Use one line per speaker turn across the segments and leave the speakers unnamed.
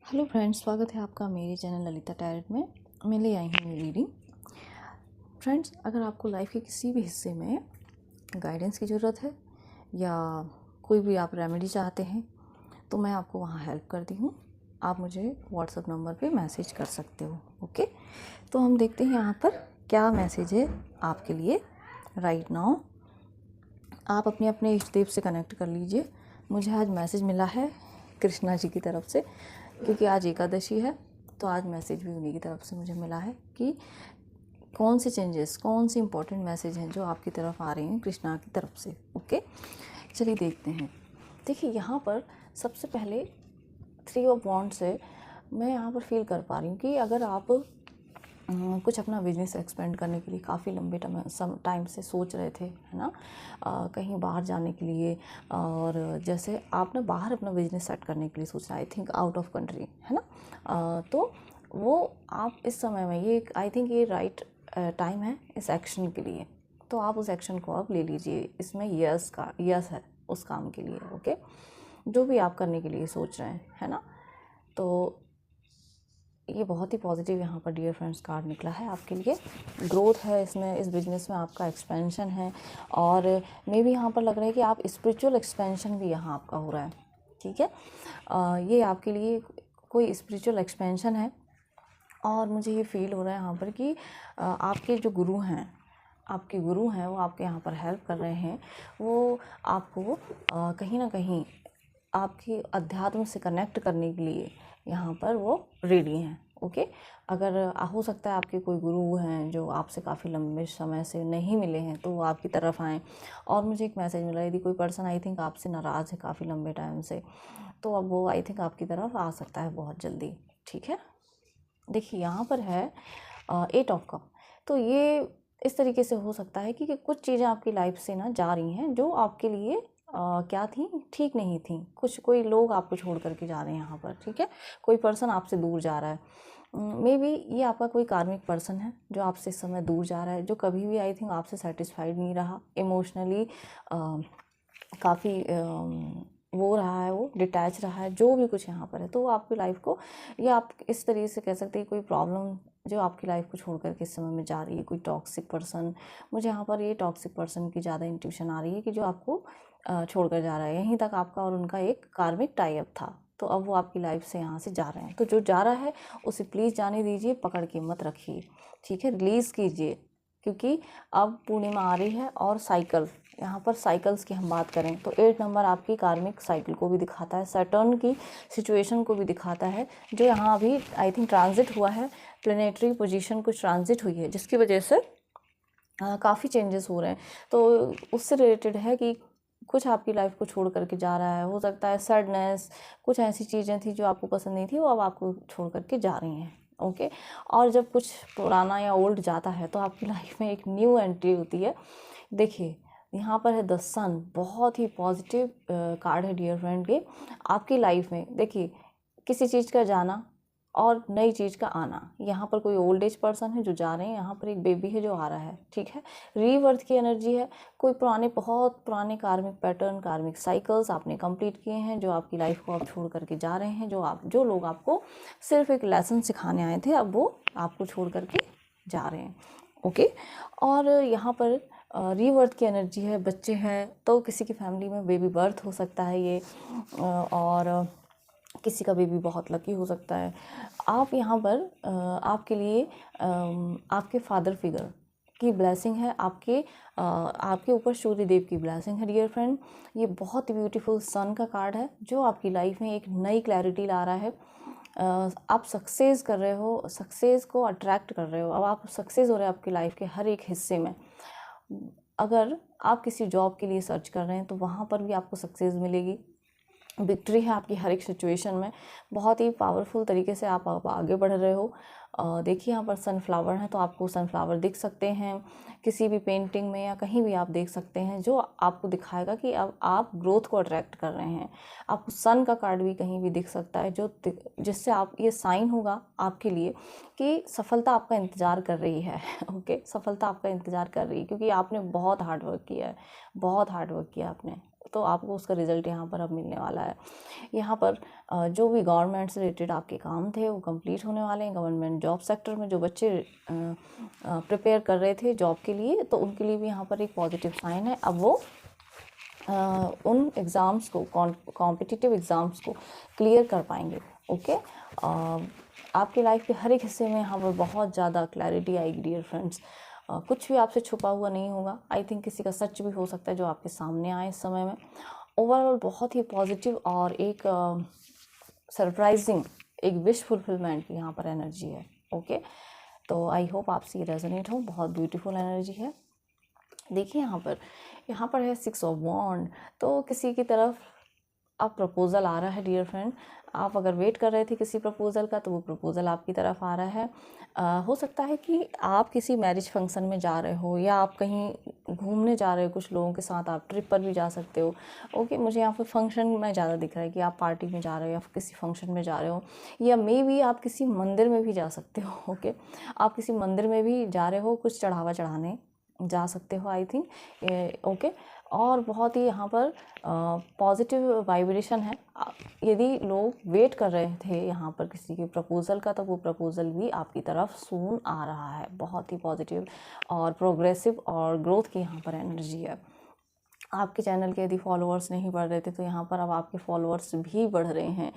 Hello friends, स्वागत है आपका मेरे चैनल ललिता टैरेट में। मैं ले आई हूँ रीडिंग। फ्रेंड्स, अगर आपको लाइफ के किसी भी हिस्से में गाइडेंस की ज़रूरत है या कोई भी आप रेमेडी चाहते हैं तो मैं आपको वहाँ हेल्प करती हूँ। आप मुझे व्हाट्सएप नंबर पे मैसेज कर सकते हो। ओके, तो हम देखते हैं यहाँ पर क्या मैसेज है आपके लिए राइट नाउ। आप अपने अपने इष्ट देव से कनेक्ट कर लीजिए। मुझे आज मैसेज मिला है कृष्णा जी की तरफ से, क्योंकि आज एकादशी है तो आज मैसेज भी उन्हीं की तरफ से मुझे मिला है कि कौन से चेंजेस, कौन से इंपॉर्टेंट मैसेज हैं जो आपकी तरफ आ रहे हैं कृष्णा की तरफ से। ओके, चलिए देखते हैं। देखिए, यहाँ पर सबसे पहले 3 ऑफ वॉन्ड्स से मैं यहाँ पर फील कर पा रही हूँ कि अगर आप कुछ अपना बिजनेस एक्सपेंड करने के लिए काफ़ी लंबे टाइम से सोच रहे थे, है ना, कहीं बाहर जाने के लिए, और जैसे आप ना बाहर अपना बिजनेस सेट करने के लिए सोच रहे, I think out of country, है ना, तो वो आप इस समय में ये आई थिंक ये राइट टाइम है इस एक्शन के लिए। तो आप उस एक्शन को आप ले लीजिए। इसमें यस है उस काम के लिए। ओके, जो भी आप करने के लिए सोच रहे हैं, है ना, तो ये बहुत ही पॉजिटिव यहाँ पर डियर फ्रेंड्स कार्ड निकला है आपके लिए। ग्रोथ है इसमें, इस बिज़नेस में आपका एक्सपेंशन है, और मे भी यहाँ पर लग रहा है कि आप स्पिरिचुअल एक्सपेंशन भी यहाँ आपका हो रहा है। ठीक है, ये आपके लिए कोई स्पिरिचुअल एक्सपेंशन है। और मुझे ये फील हो रहा है यहाँ पर कि आपके जो गुरु हैं, आपके गुरु हैं, वो आपके यहाँ पर हेल्प कर रहे हैं। वो आपको कहीं ना कहीं आपकी अध्यात्म से कनेक्ट करने के लिए यहाँ पर वो रेडी हैं। ओके, अगर हो सकता है आपके कोई गुरु हैं जो आपसे काफ़ी लंबे समय से नहीं मिले हैं तो वो आपकी तरफ आएँ। और मुझे एक मैसेज मिला, यदि कोई पर्सन आई थिंक आपसे नाराज़ है काफ़ी लंबे टाइम से, तो अब वो आई थिंक आपकी तरफ आ सकता है बहुत जल्दी। ठीक है, देखिए यहाँ पर है 8 ऑफ कप। तो ये इस तरीके से हो सकता है कि कुछ चीज़ें आपकी लाइफ से ना जा रही हैं जो आपके लिए क्या थी, ठीक नहीं थी। कोई लोग आपको छोड़ करके जा रहे हैं यहाँ पर। ठीक है, कोई पर्सन आपसे दूर जा रहा है। मे बी ये आपका कोई कार्मिक पर्सन है जो आपसे इस समय दूर जा रहा है, जो कभी भी आई थिंक आपसे सेटिस्फाइड नहीं रहा इमोशनली, काफ़ी वो रहा है, वो डिटैच रहा है, जो भी कुछ यहाँ पर है। तो वो आपकी लाइफ को, या आप इस तरीके से कह सकते हैं कोई प्रॉब्लम जो आपकी लाइफ को छोड़ करके इस समय में जा रही है, कोई टॉक्सिक पर्सन। मुझे यहाँ पर ये टॉक्सिक पर्सन की ज़्यादा इंट्यूशन आ रही है कि जो आपको छोड़ कर जा रहा है। यहीं तक आपका और उनका एक कार्मिक टाई अप था, तो अब वो आपकी लाइफ से यहाँ से जा रहे हैं। तो जो जा रहा है उसे प्लीज़ जाने दीजिए, पकड़ के मत रखिए। ठीक है, रिलीज़ कीजिए, क्योंकि अब पूर्णिमा आ रही है। और साइकिल, यहाँ पर साइकिल्स की हम बात करें तो 8 नंबर आपकी कार्मिक साइकिल को भी दिखाता है, सैटर्न की सिचुएशन को भी दिखाता है, जो यहाँ अभी आई थिंक ट्रांजिट हुआ है। प्लेनेटरी पोजीशन कुछ ट्रांजिट हुई है जिसकी वजह से काफ़ी चेंजेस हो रहे हैं। तो उससे रिलेटेड है कि कुछ आपकी लाइफ को छोड़ करके जा रहा है। हो सकता है सैडनेस, कुछ ऐसी चीज़ें थी जो आपको पसंद नहीं थी, वो अब आपको छोड़ करके जा रही हैं। ओके, और जब कुछ पुराना या ओल्ड जाता है तो आपकी लाइफ में एक न्यू एंट्री होती है। देखिए, यहाँ पर है द सन, बहुत ही पॉजिटिव कार्ड है डियर फ्रेंड के आपकी लाइफ में। देखिए, किसी चीज़ का जाना और नई चीज़ का आना। यहाँ पर कोई ओल्ड एज पर्सन है जो जा रहे हैं, यहाँ पर एक बेबी है जो आ रहा है। ठीक है, रीबर्थ की एनर्जी है। कोई बहुत पुराने कार्मिक पैटर्न, कार्मिक साइकिल्स आपने कंप्लीट किए हैं, जो आपकी लाइफ को आप छोड़ करके जा रहे हैं। जो लोग आपको सिर्फ एक लेसन सिखाने आए थे, अब वो आपको छोड़ करके जा रहे हैं। ओके, और यहाँ पर रीबर्थ की एनर्जी है। बच्चे हैं तो किसी की फैमिली में बेबी बर्थ हो सकता है ये, और किसी का बेबी बहुत लकी हो सकता है। आप यहाँ पर आपके लिए आपके फादर फिगर की ब्लेसिंग है, आपके ऊपर सूर्य देव की ब्लेसिंग है डियर फ्रेंड। ये बहुत ही ब्यूटीफुल सन का कार्ड है जो आपकी लाइफ में एक नई क्लैरिटी ला रहा है। आप सक्सेस कर रहे हो, सक्सेस को अट्रैक्ट कर रहे हो। अब आप सक्सेस हो रहे हैं आपकी लाइफ के हर एक हिस्से में। अगर आप किसी जॉब के लिए सर्च कर रहे हैं तो वहाँ पर भी आपको सक्सेस मिलेगी। विक्ट्री है आपकी हर एक सिचुएशन में। बहुत ही पावरफुल तरीके से आप आगे बढ़ रहे हो। देखिए, यहाँ पर सनफ्लावर है तो आपको सनफ्लावर दिख सकते हैं किसी भी पेंटिंग में या कहीं भी आप देख सकते हैं, जो आपको दिखाएगा कि अब आप ग्रोथ को अट्रैक्ट कर रहे हैं। आपको सन का कार्ड भी कहीं भी दिख सकता है, जिससे आप ये साइन होगा आपके लिए कि सफलता आपका इंतज़ार कर रही है। ओके, सफलता आपका इंतज़ार कर रही है, क्योंकि आपने बहुत हार्ड वर्क किया है, बहुत हार्ड वर्क किया आपने। तो आपको उसका रिज़ल्ट यहाँ पर अब मिलने वाला है। यहाँ पर जो भी गवर्नमेंट से रिलेटेड आपके काम थे वो कंप्लीट होने वाले हैं। गवर्नमेंट जॉब सेक्टर में जो बच्चे प्रिपेयर कर रहे थे जॉब के लिए, तो उनके लिए भी यहाँ पर एक पॉजिटिव साइन है। अब वो उन एग्ज़ाम्स को, कॉम्पिटिटिव एग्ज़ाम्स को क्लियर कर पाएंगे। ओके, आपकी लाइफ के हर एक हिस्से में यहाँ पर बहुत ज़्यादा क्लैरिटी आएगी डियर फ्रेंड्स। कुछ भी आपसे छुपा हुआ नहीं होगा। आई थिंक किसी का सच भी हो सकता है जो आपके सामने आए इस समय में। ओवरऑल बहुत ही पॉजिटिव और एक सरप्राइजिंग, एक विश फुलफिलमेंट की यहाँ पर एनर्जी है। ओके, तो आई होप आपसे ये रेजोनेट हो। बहुत ब्यूटीफुल एनर्जी है। देखिए यहाँ पर है 6 ऑफ वॉन्ड। तो किसी की तरफ अब प्रपोज़ल आ रहा है डियर फ्रेंड। आप अगर वेट कर रहे थे किसी प्रपोज़ल का, तो वो प्रपोज़ल आपकी तरफ आ रहा है। हो सकता है कि आप किसी मैरिज फंक्शन में जा रहे हो, या आप कहीं घूमने जा रहे हो कुछ लोगों के साथ, आप ट्रिप पर भी जा सकते हो। ओके, मुझे यहाँ पर फंक्शन में ज़्यादा दिख रहा है कि आप पार्टी में जा रहे हो या किसी फंक्शन में जा रहे हो, या मे बी आप किसी मंदिर में भी जा सकते हो। ओके, आप किसी मंदिर में भी जा रहे हो, कुछ चढ़ावा चढ़ाने जा सकते हो आई थिंक। ओके, और बहुत ही यहाँ पर पॉजिटिव वाइब्रेशन है। यदि लोग वेट कर रहे थे यहाँ पर किसी के प्रपोज़ल का, तो वो प्रपोज़ल भी आपकी तरफ सून आ रहा है। बहुत ही पॉजिटिव और प्रोग्रेसिव और ग्रोथ की यहाँ पर एनर्जी है। आपके चैनल के यदि फॉलोअर्स नहीं बढ़ रहे थे, तो यहाँ पर अब आपके फॉलोअर्स भी बढ़ रहे हैं।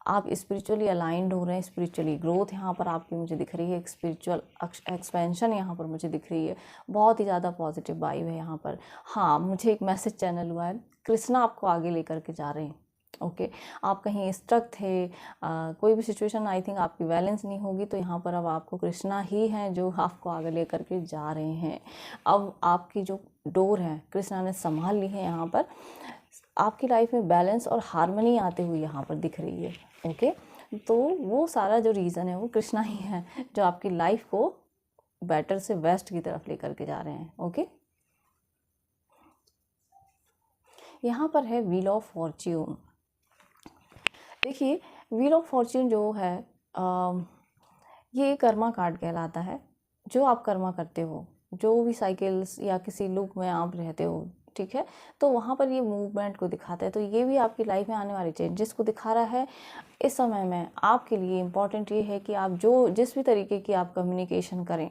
आप स्पिरिचुअली अलाइंड हो रहे हैं। स्पिरिचुअली ग्रोथ यहाँ पर आपकी मुझे दिख रही है। एक स्पिरिचुअल एक्सपेंशन यहाँ पर मुझे दिख रही है। बहुत ही ज़्यादा पॉजिटिव वाइब है यहाँ पर। हाँ, मुझे एक मैसेज चैनल हुआ है, कृष्णा आपको आगे लेकर के जा रहे हैं। ओके, आप कहीं स्ट्रक थे, कोई भी सिचुएशन आई थिंक आपकी बैलेंस नहीं होगी, तो यहाँ पर अब आपको कृष्णा ही हैं जो आपको आगे लेकर के जा रहे हैं। अब आपकी जो डोर है कृष्णा ने संभाल ली है। यहाँ पर आपकी लाइफ में बैलेंस और हार्मनी आते हुए यहाँ पर दिख रही है। ओके, तो वो सारा जो रीज़न है वो कृष्णा ही है जो आपकी लाइफ को बेटर से बेस्ट की तरफ लेकर के जा रहे हैं। ओके, यहाँ पर है व्हील ऑफ फॉर्च्यून। देखिए, व्हील ऑफ फॉर्च्यून जो है ये कर्मा कार्ड कहलाता है। जो आप कर्मा करते हो, जो भी साइकिल्स या किसी लूप में आप रहते हो, ठीक है, तो वहाँ पर ये मूवमेंट को दिखाता है। तो ये भी आपकी लाइफ में आने वाले चेंजेस को दिखा रहा है। इस समय में आपके लिए इम्पॉर्टेंट ये है कि आप जिस भी तरीके की आप कम्युनिकेशन करें,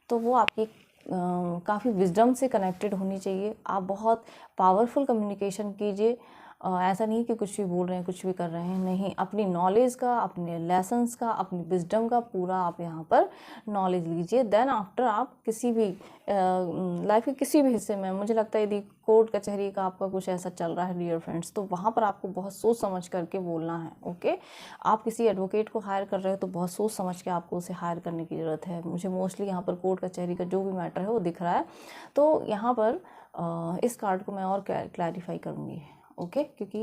तो वो आपकी काफ़ी विजडम से कनेक्टेड होनी चाहिए। आप बहुत पावरफुल कम्युनिकेशन कीजिए। ऐसा नहीं कि कुछ भी बोल रहे हैं, कुछ भी कर रहे हैं, नहीं। अपनी नॉलेज का, अपने लेसन्स का, अपनी विजडम का पूरा आप यहाँ पर नॉलेज लीजिए। देन आफ्टर आप किसी भी लाइफ के किसी भी हिस्से में, मुझे लगता है यदि कोर्ट कचहरी का आपका कुछ ऐसा चल रहा है डियर फ्रेंड्स, तो वहाँ पर आपको बहुत सोच समझ करके बोलना है। ओके, आप किसी एडवोकेट को हायर कर रहे हो तो बहुत सोच समझ के आपको उसे हायर करने की ज़रूरत है। मुझे मोस्टली यहाँ पर कोर्ट कचहरी का जो भी मैटर है वो दिख रहा है। तो यहाँ पर इस कार्ड को मैं और क्लैरिफाई करूँगी। ओके, क्योंकि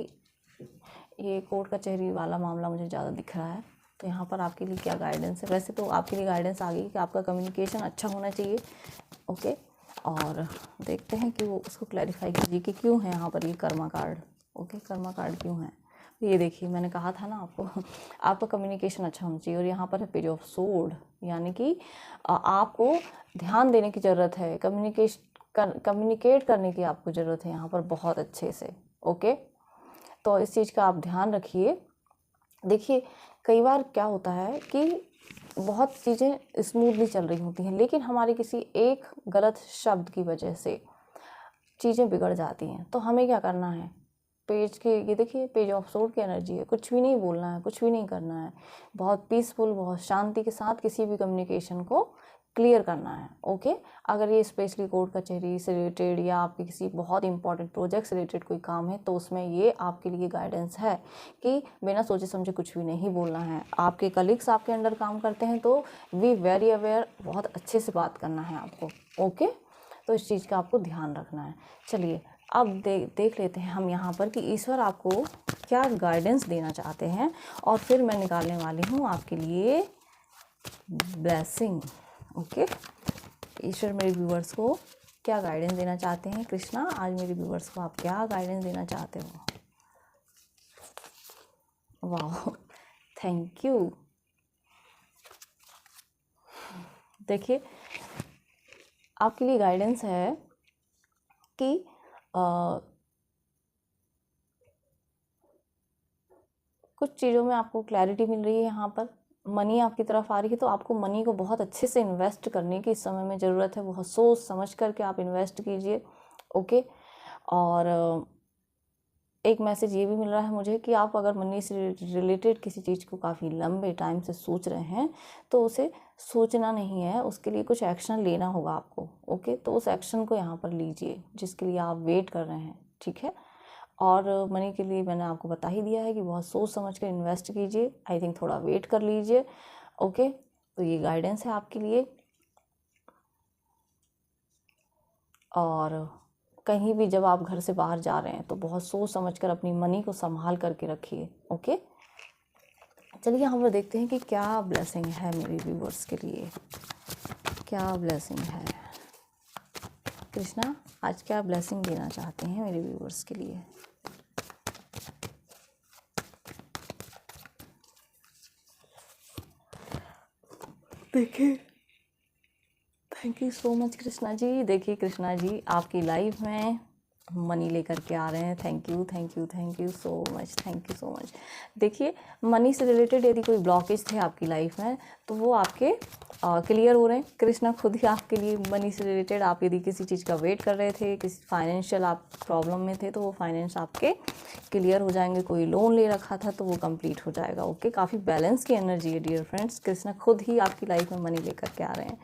ये कोर्ट कचहरी वाला मामला मुझे ज़्यादा दिख रहा है। तो यहाँ पर आपके लिए क्या गाइडेंस है? वैसे तो आपके लिए गाइडेंस आ गई कि आपका कम्युनिकेशन अच्छा होना चाहिए। ओके, और देखते हैं कि वो उसको क्लैरिफाई कीजिए कि क्यों है यहाँ पर ये Karma card. Okay, Karma card क्यों है? ये देखिए, मैंने कहा था ना आपको आपका कम्युनिकेशन अच्छा होना चाहिए। और यहाँ पर है पेज ऑफ सोर्ड, यानी कि आपको ध्यान देने की ज़रूरत है। कम्युनिकेट करने की आपको ज़रूरत है यहाँ पर बहुत अच्छे से। ओके, तो इस चीज़ का आप ध्यान रखिए। देखिए, कई बार क्या होता है कि बहुत चीज़ें स्मूथली चल रही होती हैं, लेकिन हमारे किसी एक गलत शब्द की वजह से चीज़ें बिगड़ जाती हैं। तो हमें क्या करना है? पेज के ये देखिए, पेज ऑफ सोर्ड की एनर्जी है। कुछ भी नहीं बोलना है, कुछ भी नहीं करना है। बहुत पीसफुल, बहुत शांति के साथ किसी भी कम्युनिकेशन को क्लियर करना है। ओके, अगर ये स्पेशली कोर्ट कचहरी से रिलेटेड या आपके किसी बहुत इंपॉर्टेंट प्रोजेक्ट से रिलेटेड कोई काम है, तो उसमें ये आपके लिए गाइडेंस है कि बिना सोचे समझे कुछ भी नहीं बोलना है। आपके कलीग्स आपके अंडर काम करते हैं तो वी वेरी अवेयर, बहुत अच्छे से बात करना है आपको। ओके, तो इस चीज़ का आपको ध्यान रखना है। चलिए, अब देख लेते हैं हम यहाँ पर कि ईश्वर आपको क्या गाइडेंस देना चाहते हैं, और फिर मैं निकालने वाली हूँ आपके लिए ब्लेसिंग। ओके, ईश्वर मेरे व्यूवर्स को क्या गाइडेंस देना चाहते हैं? कृष्णा, आज मेरे व्यूवर्स को आप क्या गाइडेंस देना चाहते हो? वाह, थैंक यू। देखिए, आपके लिए गाइडेंस है कि कुछ चीज़ों में आपको क्लैरिटी मिल रही है, यहाँ पर मनी आपकी तरफ आ रही है, तो आपको मनी को बहुत अच्छे से इन्वेस्ट करने की इस समय में ज़रूरत है। बहुत सोच समझ करके आप इन्वेस्ट कीजिए, ओके। और एक मैसेज ये भी मिल रहा है मुझे कि आप अगर मनी से रिलेटेड किसी चीज़ को काफ़ी लंबे टाइम से सोच रहे हैं तो उसे सोचना नहीं है, उसके लिए कुछ एक्शन लेना होगा आपको, ओके। तो उस एक्शन को यहाँ पर लीजिए जिसके लिए आप वेट कर रहे हैं, ठीक है। और मनी के लिए मैंने आपको बता ही दिया है कि बहुत सोच समझ कर इन्वेस्ट कीजिए। आई थिंक थोड़ा वेट कर लीजिए, ओके। तो ये गाइडेंस है आपके लिए। और कहीं भी जब आप घर से बाहर जा रहे हैं तो बहुत सोच समझ कर अपनी मनी को संभाल करके रखिए, ओके। चलिए यहाँ पर देखते हैं कि क्या ब्लेसिंग है मेरे व्यूवर्स के लिए, क्या ब्लेसिंग है। कृष्णा आज क्या ब्लेसिंग देना चाहते हैं मेरे व्यूवर्स के लिए। देखिए, thank you so much Krishna ji. देखिए कृष्णा जी आपकी लाइफ में मनी लेकर के आ रहे हैं। Thank you thank you thank you so much, thank you so much. देखिए मनी से रिलेटेड यदि कोई ब्लॉकेज थे आपकी लाइफ में तो वो आपके क्लियर हो रहे हैं। कृष्णा खुद ही आपके लिए मनी से रिलेटेड, आप यदि किसी चीज़ का वेट कर रहे थे, किसी फाइनेंशियल आप प्रॉब्लम में थे, तो वो फाइनेंस आपके क्लियर हो जाएंगे। कोई लोन ले रखा था तो वो कंप्लीट हो जाएगा, ओके। काफ़ी बैलेंस की एनर्जी है डियर फ्रेंड्स। कृष्णा खुद ही आपकी लाइफ में मनी लेकर के आ रहे हैं।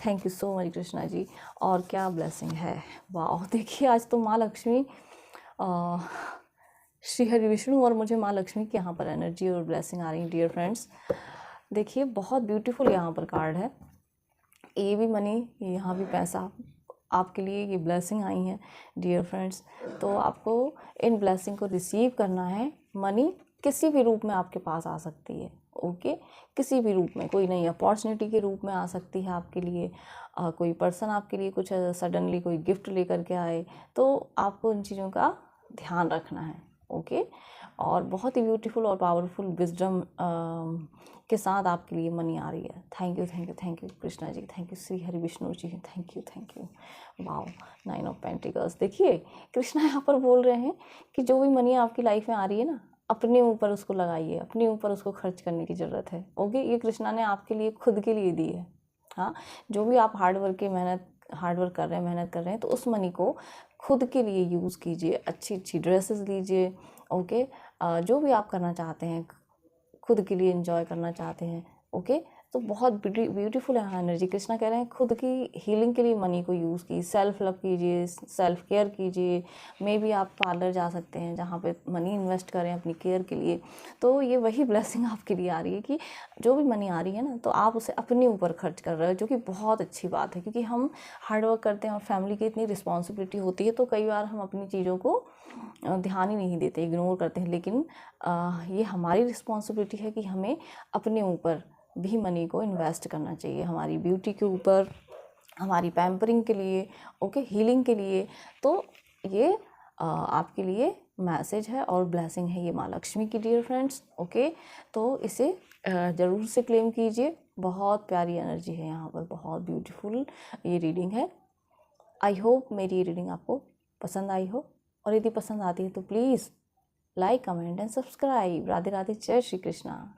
Thank you so much Krishna ji. और क्या ब्लेसिंग है, वाह। देखिए आज तो माँ लक्ष्मी, श्री हरि विष्णु और मुझे माँ लक्ष्मी की यहाँ पर एनर्जी और ब्लेसिंग आ रही है डियर फ्रेंड्स। देखिए बहुत ब्यूटीफुल यहाँ पर कार्ड है। ये भी मनी, यहाँ भी पैसा, आपके लिए ये ब्लेसिंग आई है डियर फ्रेंड्स। तो आपको इन ब्लेसिंग को रिसीव करना है। मनी किसी भी रूप में आपके पास आ सकती है, ओके। किसी भी रूप में, कोई नई अपॉर्चुनिटी के रूप में आ सकती है आपके लिए। कोई पर्सन आपके लिए कुछ सडनली कोई गिफ्ट लेकर के आए, तो आपको इन चीज़ों का ध्यान रखना है, ओके। और बहुत ही ब्यूटीफुल और पावरफुल विजडम के साथ आपके लिए मनी आ रही है। Thank you thank you thank you Krishna ji, thank you Shri Hari Vishnu ji, thank you. Wow, 9 of pentacles. देखिए कृष्णा यहाँ पर बोल रहे हैं कि जो भी मनी आपकी लाइफ में आ रही है ना, अपने ऊपर उसको लगाइए, अपने ऊपर उसको खर्च करने की ज़रूरत है, ओके। ये कृष्णा ने आपके लिए खुद के लिए दी है। हाँ, जो भी आप हार्डवर्क कर रहे हैं, मेहनत कर रहे हैं, तो उस मनी को खुद के लिए यूज़ कीजिए। अच्छी अच्छी ड्रेसेस लीजिए, ओके। जो भी आप करना चाहते हैं, खुद के लिए एंजॉय करना चाहते हैं, ओके। तो बहुत ब्यूटीफुल है एनर्जी। कृष्णा कह रहे हैं खुद की हीलिंग के लिए मनी को यूज़ कीजिए, सेल्फ लव कीजिए, सेल्फ केयर कीजिए। मे भी आप पार्लर जा सकते हैं जहाँ पे मनी इन्वेस्ट करें अपनी केयर के लिए। तो ये वही ब्लेसिंग आपके लिए आ रही है कि जो भी मनी आ रही है ना, तो आप उसे अपने ऊपर खर्च कर रहे हो, जो कि बहुत अच्छी बात है। क्योंकि हम हार्डवर्क करते हैं और फैमिली की इतनी रिस्पॉन्सिबिलिटी होती है, तो कई बार हम अपनी चीज़ों को ध्यान ही नहीं देते, इग्नोर करते हैं। लेकिन ये हमारी रिस्पॉन्सिबिलिटी है कि हमें अपने ऊपर भी मनी को इन्वेस्ट करना चाहिए, हमारी ब्यूटी के ऊपर, हमारी पैम्परिंग के लिए, ओके, हीलिंग के लिए। तो ये आपके लिए मैसेज है और ब्लेसिंग है ये माँ लक्ष्मी की डियर फ्रेंड्स, ओके। तो इसे ज़रूर से क्लेम कीजिए। बहुत प्यारी एनर्जी है यहाँ पर, बहुत ब्यूटीफुल ये रीडिंग है। आई होप मेरी ये रीडिंग आपको पसंद आई हो, और यदि पसंद आती है तो please like, comment and subscribe. Radhe Radhe, जय श्री कृष्णा।